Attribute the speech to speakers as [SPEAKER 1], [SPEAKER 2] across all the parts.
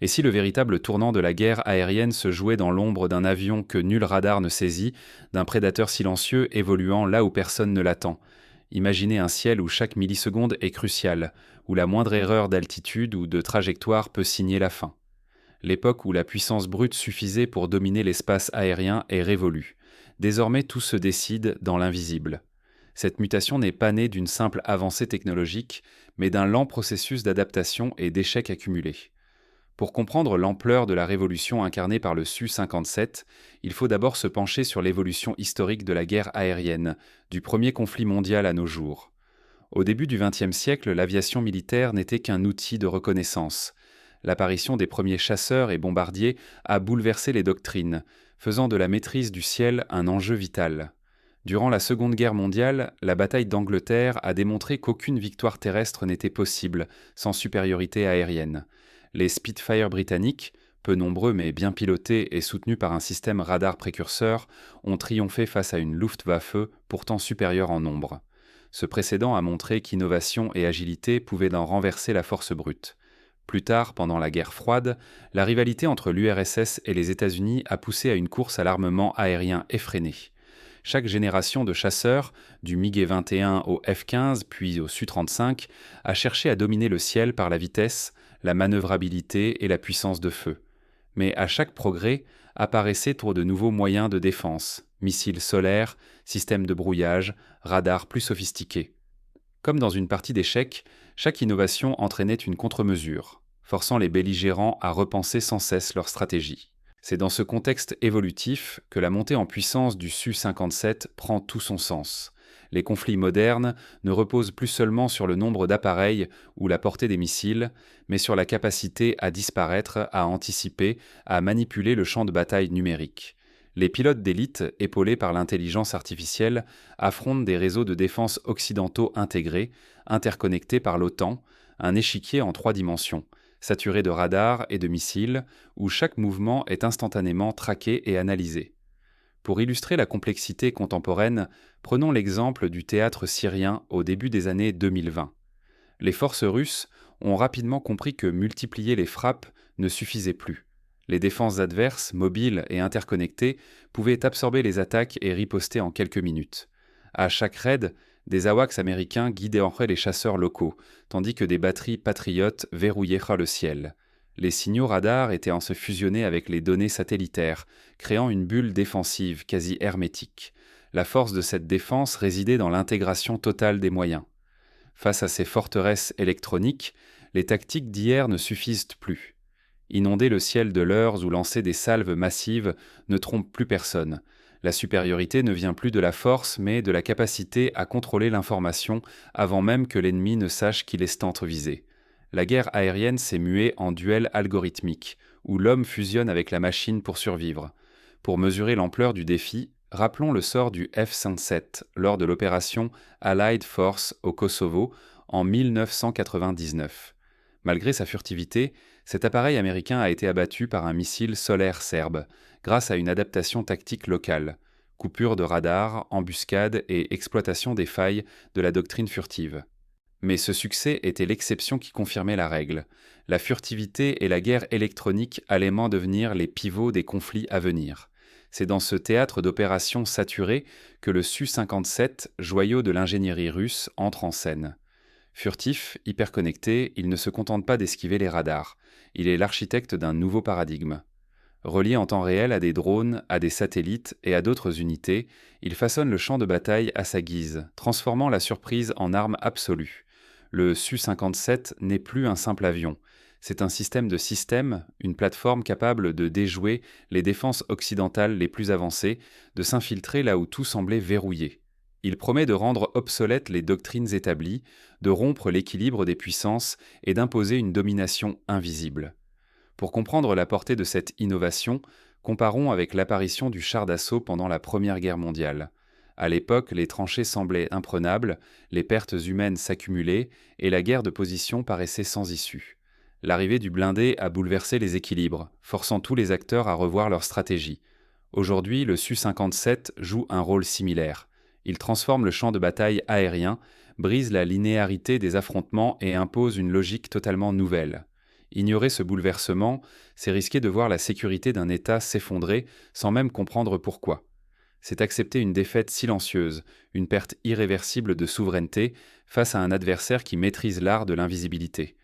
[SPEAKER 1] Et si le véritable tournant de la guerre aérienne se jouait dans l'ombre d'un avion que nul radar ne saisit, d'un prédateur silencieux évoluant là où personne ne l'attend? Imaginez un ciel où chaque milliseconde est cruciale, où la moindre erreur d'altitude ou de trajectoire peut signer la fin. L'époque où la puissance brute suffisait pour dominer l'espace aérien est révolue. Désormais, tout se décide dans l'invisible. Cette mutation n'est pas née d'une simple avancée technologique, mais d'un lent processus d'adaptation et d'échecs accumulés. Pour comprendre l'ampleur de la révolution incarnée par le Su-57, il faut d'abord se pencher sur l'évolution historique de la guerre aérienne, du premier conflit mondial à nos jours. Au début du XXe siècle, l'aviation militaire n'était qu'un outil de reconnaissance. L'apparition des premiers chasseurs et bombardiers a bouleversé les doctrines, faisant de la maîtrise du ciel un enjeu vital. Durant la Seconde Guerre mondiale, la bataille d'Angleterre a démontré qu'aucune victoire terrestre n'était possible sans supériorité aérienne. Les Spitfire britanniques, peu nombreux mais bien pilotés et soutenus par un système radar précurseur, ont triomphé face à une Luftwaffe pourtant supérieure en nombre. Ce précédent a montré qu'innovation et agilité pouvaient en renverser la force brute. Plus tard, pendant la guerre froide, la rivalité entre l'URSS et les États-Unis a poussé à une course à l'armement aérien effrénée. Chaque génération de chasseurs, du MiG-21 au F-15 puis au Su-35, a cherché à dominer le ciel par la vitesse, la manœuvrabilité et la puissance de feu. Mais à chaque progrès, apparaissaient de nouveaux moyens de défense, missiles solaires, systèmes de brouillage, radars plus sophistiqués. Comme dans une partie d'échecs, chaque innovation entraînait une contre-mesure, forçant les belligérants à repenser sans cesse leur stratégie. C'est dans ce contexte évolutif que la montée en puissance du Su-57 prend tout son sens. Les conflits modernes ne reposent plus seulement sur le nombre d'appareils ou la portée des missiles, mais sur la capacité à disparaître, à anticiper, à manipuler le champ de bataille numérique. Les pilotes d'élite, épaulés par l'intelligence artificielle, affrontent des réseaux de défense occidentaux intégrés, interconnectés par l'OTAN, un échiquier en 3 dimensions, saturé de radars et de missiles, où chaque mouvement est instantanément traqué et analysé. Pour illustrer la complexité contemporaine, prenons l'exemple du théâtre syrien au début des années 2020. Les forces russes ont rapidement compris que multiplier les frappes ne suffisait plus. Les défenses adverses, mobiles et interconnectées, pouvaient absorber les attaques et riposter en quelques minutes. À chaque raid, des AWACS américains guidaient enfin les chasseurs locaux, tandis que des batteries patriotes verrouillaient le ciel. Les signaux radars étaient se fusionnés avec les données satellitaires, créant une bulle défensive quasi hermétique. La force de cette défense résidait dans l'intégration totale des moyens. Face à ces forteresses électroniques, les tactiques d'hier ne suffisent plus. Inonder le ciel de leurres ou lancer des salves massives ne trompe plus personne. La supériorité ne vient plus de la force, mais de la capacité à contrôler l'information avant même que l'ennemi ne sache qu'il est visé. La guerre aérienne s'est muée en duel algorithmique, où l'homme fusionne avec la machine pour survivre. Pour mesurer l'ampleur du défi, rappelons le sort du F-107 lors de l'opération Allied Force au Kosovo en 1999. Malgré sa furtivité, cet appareil américain a été abattu par un missile solaire serbe, grâce à une adaptation tactique locale, coupure de radar, embuscade et exploitation des failles de la doctrine furtive. Mais ce succès était l'exception qui confirmait la règle. La furtivité et la guerre électronique allaient devenir les pivots des conflits à venir. C'est dans ce théâtre d'opérations saturé que le Su-57, joyau de l'ingénierie russe, entre en scène. Furtif, hyperconnecté, il ne se contente pas d'esquiver les radars. Il est l'architecte d'un nouveau paradigme. Relié en temps réel à des drones, à des satellites et à d'autres unités, il façonne le champ de bataille à sa guise, transformant la surprise en arme absolue. Le Su-57 n'est plus un simple avion. C'est un système de systèmes, une plateforme capable de déjouer les défenses occidentales les plus avancées, de s'infiltrer là où tout semblait verrouillé. Il promet de rendre obsolètes les doctrines établies, de rompre l'équilibre des puissances et d'imposer une domination invisible. Pour comprendre la portée de cette innovation, comparons avec l'apparition du char d'assaut pendant la Première Guerre mondiale. À l'époque, les tranchées semblaient imprenables, les pertes humaines s'accumulaient et la guerre de position paraissait sans issue. L'arrivée du blindé a bouleversé les équilibres, forçant tous les acteurs à revoir leur stratégie. Aujourd'hui, le Su-57 joue un rôle similaire. Il transforme le champ de bataille aérien, brise la linéarité des affrontements et impose une logique totalement nouvelle. Ignorer ce bouleversement, c'est risquer de voir la sécurité d'un État s'effondrer sans même comprendre pourquoi. C'est accepter une défaite silencieuse, une perte irréversible de souveraineté face à un adversaire qui maîtrise l'art de l'invisibilité.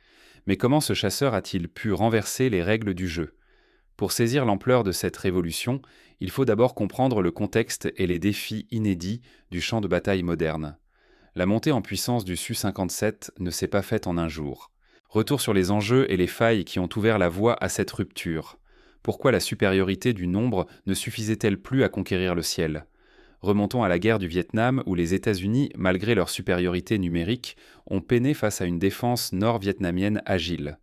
[SPEAKER 1] Mais comment ce chasseur a-t-il pu renverser les règles du jeu? Pour saisir l'ampleur de cette révolution, il faut d'abord comprendre le contexte et les défis inédits du champ de bataille moderne. La montée en puissance du Su-57 ne s'est pas faite en un jour. Retour sur les enjeux et les failles qui ont ouvert la voie à cette rupture. Pourquoi la supériorité du nombre ne suffisait-elle plus à conquérir le ciel? Remontons à la guerre du Vietnam où les États-Unis, malgré leur supériorité numérique, ont peiné face à une défense nord-vietnamienne agile.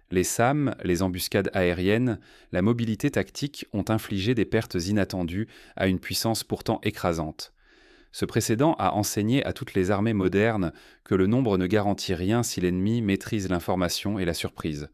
[SPEAKER 1] Les SAM, les embuscades aériennes, la mobilité tactique ont infligé des pertes inattendues à une puissance pourtant écrasante. Ce précédent a enseigné à toutes les armées modernes que le nombre ne garantit rien si l'ennemi maîtrise l'information et la surprise.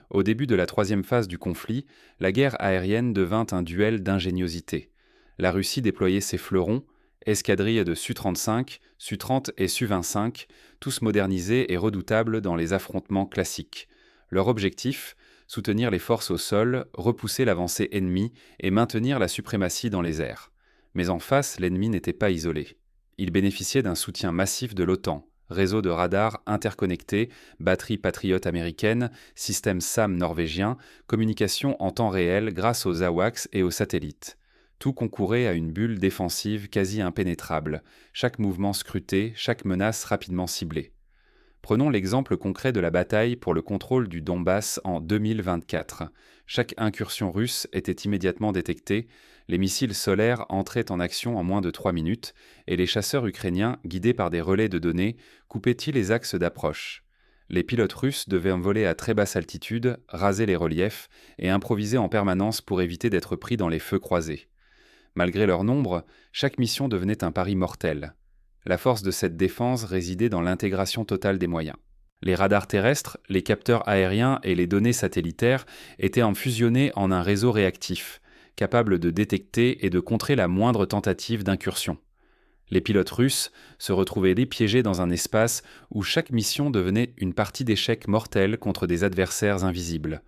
[SPEAKER 1] Au début de la troisième phase du conflit, la guerre aérienne devint un duel d'ingéniosité. La Russie déployait ses fleurons, escadrilles de Su-35, Su-30 et Su-25, tous modernisés et redoutables dans les affrontements classiques. Leur objectif, soutenir les forces au sol, repousser l'avancée ennemie et maintenir la suprématie dans les airs. Mais en face, l'ennemi n'était pas isolé. Il bénéficiait d'un soutien massif de l'OTAN, réseau de radars interconnectés, batteries patriotes américaines, système SAM norvégien, communication en temps réel grâce aux AWACS et aux satellites. Tout concourait à une bulle défensive quasi impénétrable, chaque mouvement scruté, chaque menace rapidement ciblée. Prenons l'exemple concret de la bataille pour le contrôle du Donbass en 2024. Chaque incursion russe était immédiatement détectée, les missiles solaires entraient en action en moins de 3 minutes, et les chasseurs ukrainiens, guidés par des relais de données, coupaient-ils les axes d'approche. Les pilotes russes devaient voler à très basse altitude, raser les reliefs, et improviser en permanence pour éviter d'être pris dans les feux croisés. Malgré leur nombre, chaque mission devenait un pari mortel. La force de cette défense résidait dans l'intégration totale des moyens. Les radars terrestres, les capteurs aériens et les données satellitaires étaient fusionnés en un réseau réactif, capable de détecter et de contrer la moindre tentative d'incursion. Les pilotes russes se retrouvaient piégés dans un espace où chaque mission devenait une partie d'échec mortelle contre des adversaires invisibles.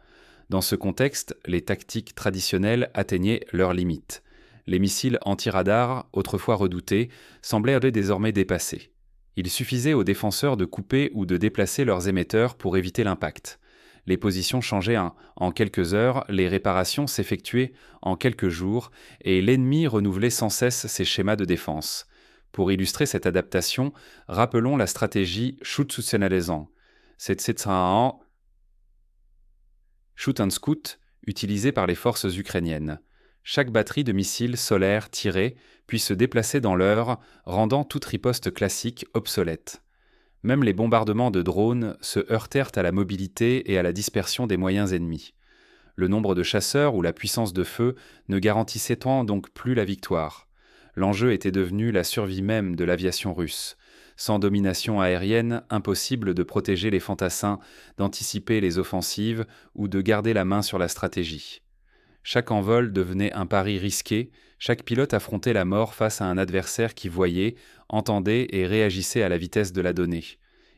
[SPEAKER 1] Dans ce contexte, les tactiques traditionnelles atteignaient leurs limites. Les missiles anti-radars, autrefois redoutés, semblaient désormais dépassés. Il suffisait aux défenseurs de couper ou de déplacer leurs émetteurs pour éviter l'impact. Les positions changeaient en quelques heures, les réparations s'effectuaient en quelques jours, et l'ennemi renouvelait sans cesse ses schémas de défense. Pour illustrer cette adaptation, rappelons la stratégie Schutzschutzanalysant. C'est un shoot and scoot utilisé par les forces ukrainiennes. Chaque batterie de missiles solaires tirée puis se déplacer dans l'heure, rendant toute riposte classique obsolète. Même les bombardements de drones se heurtèrent à la mobilité et à la dispersion des moyens ennemis. Le nombre de chasseurs ou la puissance de feu ne garantissait donc plus la victoire. L'enjeu était devenu la survie même de l'aviation russe. Sans domination aérienne, impossible de protéger les fantassins, d'anticiper les offensives ou de garder la main sur la stratégie. Chaque envol devenait un pari risqué, chaque pilote affrontait la mort face à un adversaire qui voyait, entendait et réagissait à la vitesse de la donnée.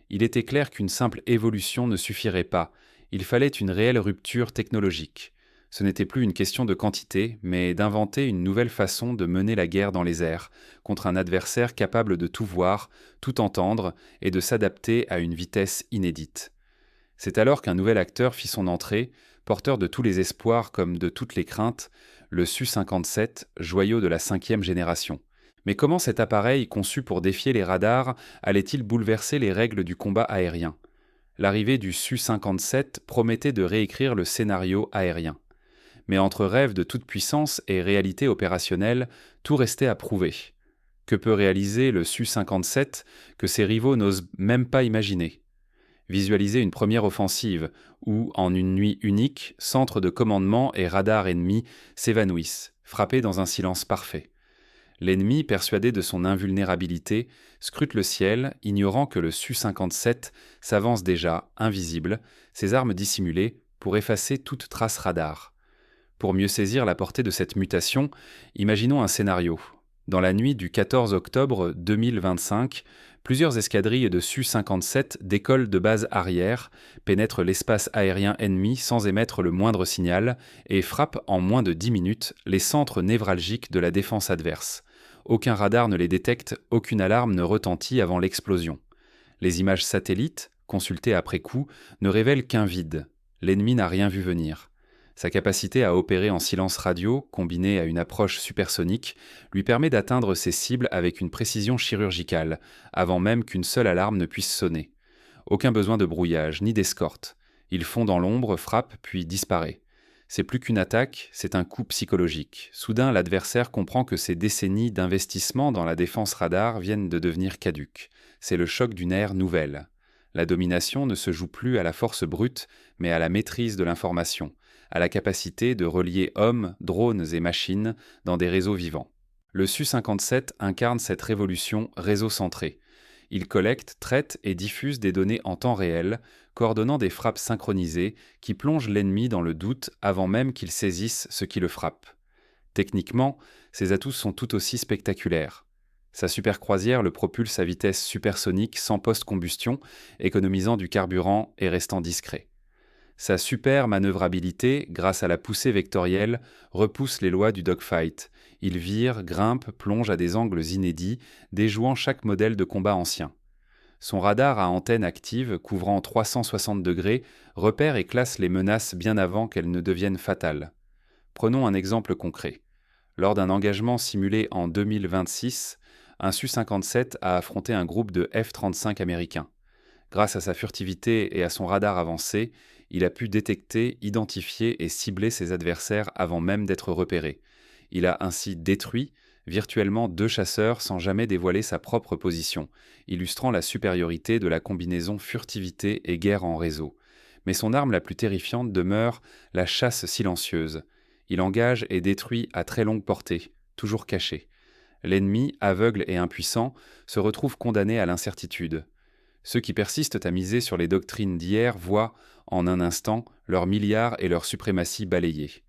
[SPEAKER 1] Il était clair qu'une simple évolution ne suffirait pas, il fallait une réelle rupture technologique. Ce n'était plus une question de quantité, mais d'inventer une nouvelle façon de mener la guerre dans les airs, contre un adversaire capable de tout voir, tout entendre et de s'adapter à une vitesse inédite. C'est alors qu'un nouvel acteur fit son entrée, porteur de tous les espoirs comme de toutes les craintes, le Su-57, joyau de la 5e génération. Mais comment cet appareil, conçu pour défier les radars, allait-il bouleverser les règles du combat aérien? L'arrivée du Su-57 promettait de réécrire le scénario aérien. Mais entre rêve de toute puissance et réalité opérationnelle, tout restait à prouver. Que peut réaliser le Su-57 que ses rivaux n'osent même pas imaginer? Visualiser une première offensive où, en une nuit unique, centre de commandement et radars ennemis s'évanouissent, frappés dans un silence parfait. L'ennemi, persuadé de son invulnérabilité, scrute le ciel, ignorant que le Su-57 s'avance déjà, invisible, ses armes dissimulées, pour effacer toute trace radar. Pour mieux saisir la portée de cette mutation, imaginons un scénario. Dans la nuit du 14 octobre 2025, Plusieurs escadrilles de Su-57 décollent de base arrière, pénètrent l'espace aérien ennemi sans émettre le moindre signal et frappent en moins de 10 minutes les centres névralgiques de la défense adverse. Aucun radar ne les détecte, aucune alarme ne retentit avant l'explosion. Les images satellites, consultées après coup, ne révèlent qu'un vide. L'ennemi n'a rien vu venir. Sa capacité à opérer en silence radio, combinée à une approche supersonique, lui permet d'atteindre ses cibles avec une précision chirurgicale, avant même qu'une seule alarme ne puisse sonner. Aucun besoin de brouillage, ni d'escorte. Il fond dans l'ombre, frappe, puis disparaît. C'est plus qu'une attaque, c'est un coup psychologique. Soudain, l'adversaire comprend que ses décennies d'investissement dans la défense radar viennent de devenir caduques. C'est le choc d'une ère nouvelle. La domination ne se joue plus à la force brute, mais à la maîtrise de l'information, à la capacité de relier hommes, drones et machines dans des réseaux vivants. Le Su-57 incarne cette révolution réseau-centrée. Il collecte, traite et diffuse des données en temps réel, coordonnant des frappes synchronisées qui plongent l'ennemi dans le doute avant même qu'il saisisse ce qui le frappe. Techniquement, ses atouts sont tout aussi spectaculaires. Sa supercroisière le propulse à vitesse supersonique sans post-combustion, économisant du carburant et restant discret. Sa super manœuvrabilité, grâce à la poussée vectorielle, repousse les lois du dogfight. Il vire, grimpe, plonge à des angles inédits, déjouant chaque modèle de combat ancien. Son radar à antenne active, couvrant 360 degrés, repère et classe les menaces bien avant qu'elles ne deviennent fatales. Prenons un exemple concret. Lors d'un engagement simulé en 2026, un Su-57 a affronté un groupe de F-35 américains. Grâce à sa furtivité et à son radar avancé, il a pu détecter, identifier et cibler ses adversaires avant même d'être repéré. Il a ainsi détruit virtuellement 2 chasseurs sans jamais dévoiler sa propre position, illustrant la supériorité de la combinaison furtivité et guerre en réseau. Mais son arme la plus terrifiante demeure la chasse silencieuse. Il engage et détruit à très longue portée, toujours caché. L'ennemi, aveugle et impuissant, se retrouve condamné à l'incertitude. Ceux qui persistent à miser sur les doctrines d'hier voient, en un instant, leurs milliards et leur suprématie balayés.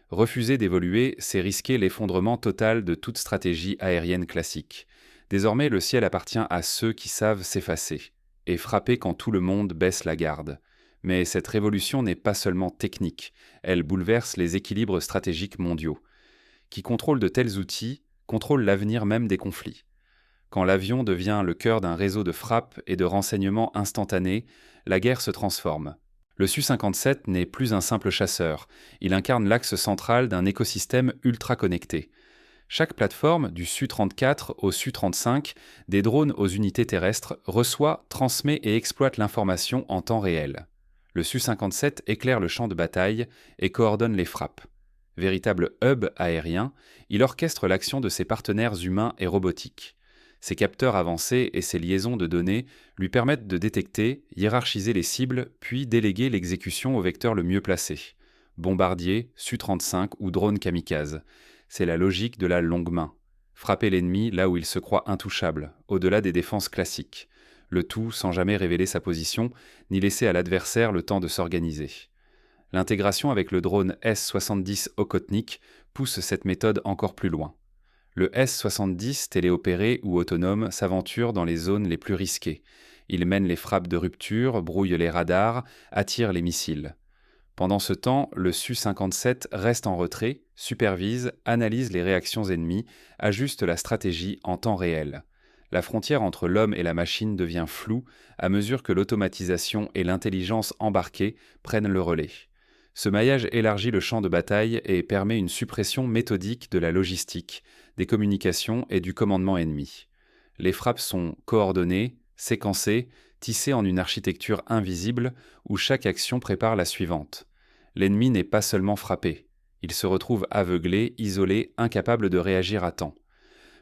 [SPEAKER 1] Refuser d'évoluer, c'est risquer l'effondrement total de toute stratégie aérienne classique. Désormais, le ciel appartient à ceux qui savent s'effacer, et frapper quand tout le monde baisse la garde. Mais cette révolution n'est pas seulement technique, elle bouleverse les équilibres stratégiques mondiaux. Qui contrôle de tels outils, contrôle l'avenir même des conflits. Quand l'avion devient le cœur d'un réseau de frappe et de renseignements instantanés, la guerre se transforme. Le Su-57 n'est plus un simple chasseur, il incarne l'axe central d'un écosystème ultra connecté. Chaque plateforme, du Su-34 au Su-35, des drones aux unités terrestres, reçoit, transmet et exploite l'information en temps réel. Le Su-57 éclaire le champ de bataille et coordonne les frappes. Véritable hub aérien, il orchestre l'action de ses partenaires humains et robotiques. Ses capteurs avancés et ses liaisons de données lui permettent de détecter, hiérarchiser les cibles, puis déléguer l'exécution au vecteur le mieux placé. Bombardier, Su-35 ou drone kamikaze. C'est la logique de la longue main. Frapper l'ennemi là où il se croit intouchable, au-delà des défenses classiques. Le tout sans jamais révéler sa position, ni laisser à l'adversaire le temps de s'organiser. L'intégration avec le drone S-70 Okhotnik pousse cette méthode encore plus loin. Le S-70, téléopéré ou autonome, s'aventure dans les zones les plus risquées. Il mène les frappes de rupture, brouille les radars, attire les missiles. Pendant ce temps, le Su-57 reste en retrait, supervise, analyse les réactions ennemies, ajuste la stratégie en temps réel. La frontière entre l'homme et la machine devient floue à mesure que l'automatisation et l'intelligence embarquée prennent le relais. Ce maillage élargit le champ de bataille et permet une suppression méthodique de la logistique, des communications et du commandement ennemi. Les frappes sont coordonnées, séquencées, tissées en une architecture invisible où chaque action prépare la suivante. L'ennemi n'est pas seulement frappé, il se retrouve aveuglé, isolé, incapable de réagir à temps.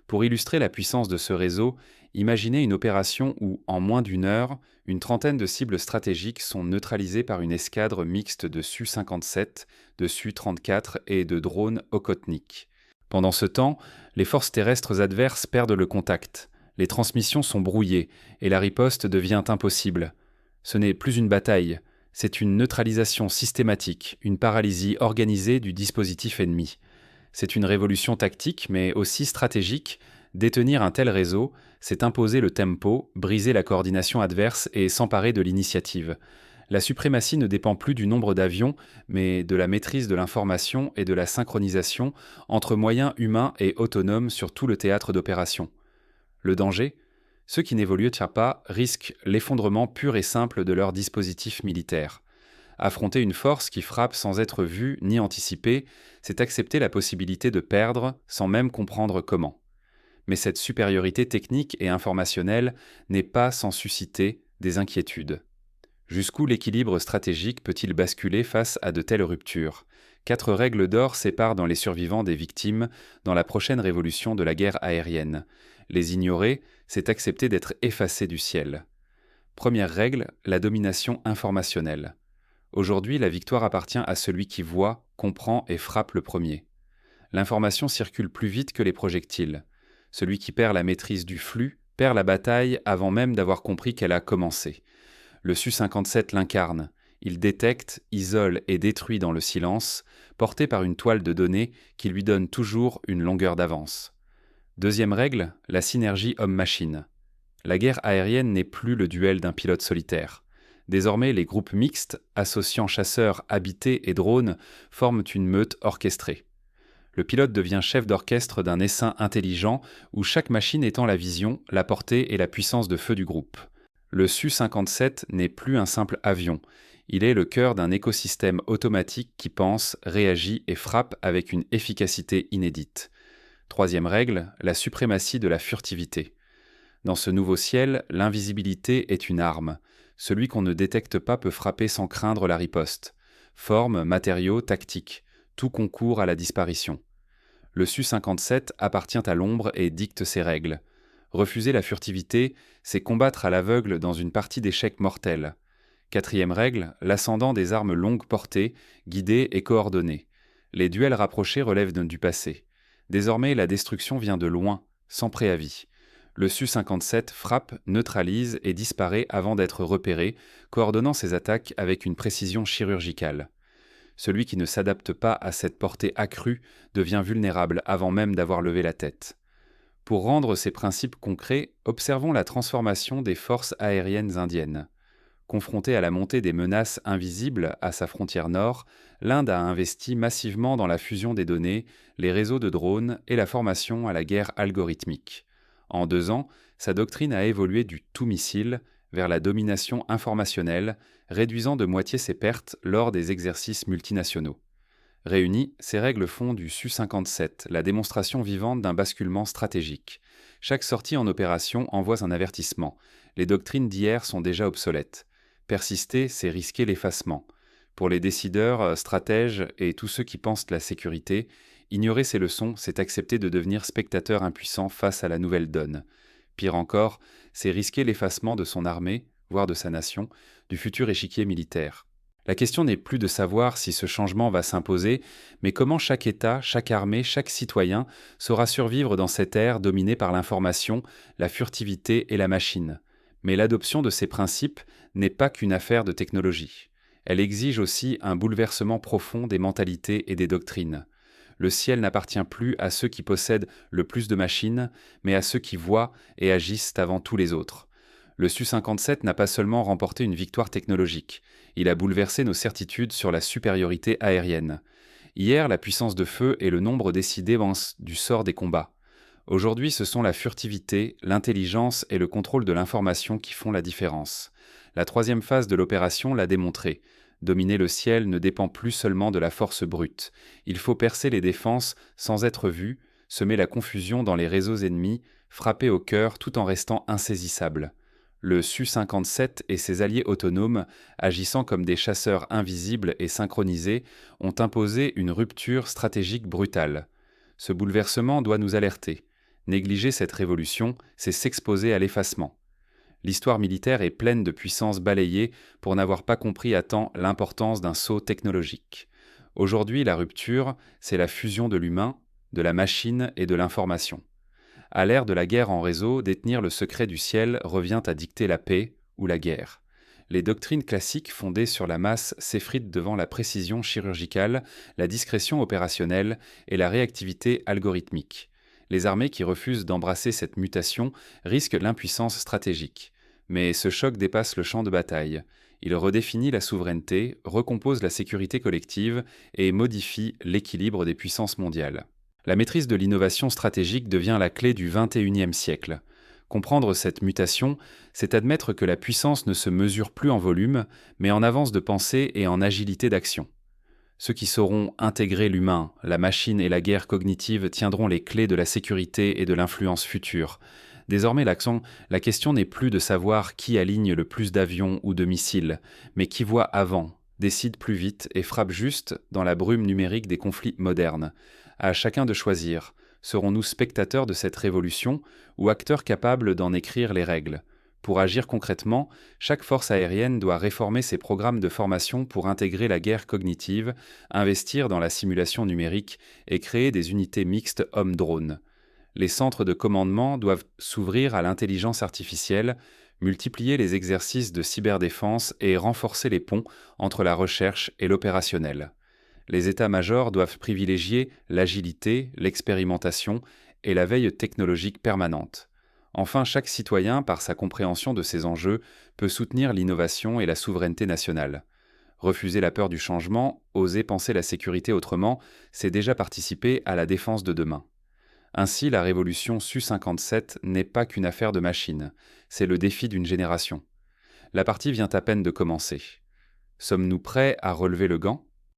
[SPEAKER 1] Pour illustrer la puissance de ce réseau, imaginez une opération où, en moins d'une heure, une trentaine de cibles stratégiques sont neutralisées par une escadre mixte de Su-57, de Su-34 et de drones Okhotnik. Pendant ce temps, les forces terrestres adverses perdent le contact, les transmissions sont brouillées et la riposte devient impossible. Ce n'est plus une bataille, c'est une neutralisation systématique, une paralysie organisée du dispositif ennemi. C'est une révolution tactique, mais aussi stratégique, Détenir un tel réseau, c'est imposer le tempo, briser la coordination adverse et s'emparer de l'initiative. La suprématie ne dépend plus du nombre d'avions, mais de la maîtrise de l'information et de la synchronisation entre moyens humains et autonomes sur tout le théâtre d'opération. Le danger? Ceux qui n'évoluent pas risquent l'effondrement pur et simple de leur dispositif militaire. Affronter une force qui frappe sans être vue ni anticipée, c'est accepter la possibilité de perdre sans même comprendre comment. Mais cette supériorité technique et informationnelle n'est pas sans susciter des inquiétudes. Jusqu'où l'équilibre stratégique peut-il basculer face à de telles ruptures? 4 règles d'or séparent dans les survivants des victimes dans la prochaine révolution de la guerre aérienne. Les ignorer, c'est accepter d'être effacé du ciel. Première règle, la domination informationnelle. Aujourd'hui, la victoire appartient à celui qui voit, comprend et frappe le premier. L'information circule plus vite que les projectiles. Celui qui perd la maîtrise du flux perd la bataille avant même d'avoir compris qu'elle a commencé. Le Su-57 l'incarne. Il détecte, isole et détruit dans le silence, porté par une toile de données qui lui donne toujours une longueur d'avance. Deuxième règle, la synergie homme-machine. La guerre aérienne n'est plus le duel d'un pilote solitaire. Désormais, les groupes mixtes, associant chasseurs habités et drones, forment une meute orchestrée. Le pilote devient chef d'orchestre d'un essaim intelligent où chaque machine étend la vision, la portée et la puissance de feu du groupe. Le Su-57 n'est plus un simple avion. Il est le cœur d'un écosystème automatique qui pense, réagit et frappe avec une efficacité inédite. Troisième règle, la suprématie de la furtivité. Dans ce nouveau ciel, l'invisibilité est une arme. Celui qu'on ne détecte pas peut frapper sans craindre la riposte. Forme, matériaux, tactique, tout concourt à la disparition. Le Su-57 appartient à l'ombre et dicte ses règles. Refuser la furtivité, c'est combattre à l'aveugle dans une partie d'échecs mortelle. Quatrième règle, l'ascendant des armes longues portées, guidées et coordonnées. Les duels rapprochés relèvent du passé. Désormais, la destruction vient de loin, sans préavis. Le Su-57 frappe, neutralise et disparaît avant d'être repéré, coordonnant ses attaques avec une précision chirurgicale. Celui qui ne s'adapte pas à cette portée accrue devient vulnérable avant même d'avoir levé la tête. Pour rendre ces principes concrets, observons la transformation des forces aériennes indiennes. Confrontée à la montée des menaces invisibles à sa frontière nord, l'Inde a investi massivement dans la fusion des données, les réseaux de drones et la formation à la guerre algorithmique. En 2 ans, sa doctrine a évolué du tout-missile vers la domination informationnelle, réduisant de moitié ses pertes lors des exercices multinationaux. Réunies, ces règles font du Su-57 la démonstration vivante d'un basculement stratégique. Chaque sortie en opération envoie un avertissement. Les doctrines d'hier sont déjà obsolètes. Persister, c'est risquer l'effacement. Pour les décideurs, stratèges et tous ceux qui pensent la sécurité, ignorer ces leçons, c'est accepter de devenir spectateur impuissant face à la nouvelle donne. Pire encore, c'est risquer l'effacement de son armée, voire de sa nation, du futur échiquier militaire. La question n'est plus de savoir si ce changement va s'imposer, mais comment chaque État, chaque armée, chaque citoyen saura survivre dans cette ère dominée par l'information, la furtivité et la machine. Mais l'adoption de ces principes n'est pas qu'une affaire de technologie. Elle exige aussi un bouleversement profond des mentalités et des doctrines. Le ciel n'appartient plus à ceux qui possèdent le plus de machines, mais à ceux qui voient et agissent avant tous les autres. Le Su-57 n'a pas seulement remporté une victoire technologique, il a bouleversé nos certitudes sur la supériorité aérienne. Hier, la puissance de feu et le nombre décidé du sort des combats. Aujourd'hui, ce sont la furtivité, l'intelligence et le contrôle de l'information qui font la différence. La 3e phase de l'opération l'a démontré. Dominer le ciel ne dépend plus seulement de la force brute. Il faut percer les défenses sans être vu, semer la confusion dans les réseaux ennemis, frapper au cœur tout en restant insaisissable. Le Su-57 et ses alliés autonomes, agissant comme des chasseurs invisibles et synchronisés, ont imposé une rupture stratégique brutale. Ce bouleversement doit nous alerter. Négliger cette révolution, c'est s'exposer à l'effacement. L'histoire militaire est pleine de puissances balayées pour n'avoir pas compris à temps l'importance d'un saut technologique. Aujourd'hui, la rupture, c'est la fusion de l'humain, de la machine et de l'information. À l'ère de la guerre en réseau, détenir le secret du ciel revient à dicter la paix ou la guerre. Les doctrines classiques fondées sur la masse s'effritent devant la précision chirurgicale, la discrétion opérationnelle et la réactivité algorithmique. Les armées qui refusent d'embrasser cette mutation risquent l'impuissance stratégique. Mais ce choc dépasse le champ de bataille. Il redéfinit la souveraineté, recompose la sécurité collective et modifie l'équilibre des puissances mondiales. La maîtrise de l'innovation stratégique devient la clé du XXIe siècle. Comprendre cette mutation, c'est admettre que la puissance ne se mesure plus en volume, mais en avance de pensée et en agilité d'action. Ceux qui sauront intégrer l'humain, la machine et la guerre cognitive tiendront les clés de la sécurité et de l'influence future. Désormais, la question n'est plus de savoir qui aligne le plus d'avions ou de missiles, mais qui voit avant, décide plus vite et frappe juste dans la brume numérique des conflits modernes. À chacun de choisir. Serons-nous spectateurs de cette révolution ou acteurs capables d'en écrire les règles? Pour agir concrètement, chaque force aérienne doit réformer ses programmes de formation pour intégrer la guerre cognitive, investir dans la simulation numérique et créer des unités mixtes hommes-drones. Les centres de commandement doivent s'ouvrir à l'intelligence artificielle, multiplier les exercices de cyberdéfense et renforcer les ponts entre la recherche et l'opérationnel. Les états-majors doivent privilégier l'agilité, l'expérimentation et la veille technologique permanente. Enfin, chaque citoyen, par sa compréhension de ces enjeux, peut soutenir l'innovation et la souveraineté nationale. Refuser la peur du changement, oser penser la sécurité autrement, c'est déjà participer à la défense de demain. Ainsi, la révolution Su-57 n'est pas qu'une affaire de machines, c'est le défi d'une génération. La partie vient à peine de commencer. Sommes-nous prêts à relever le gant ?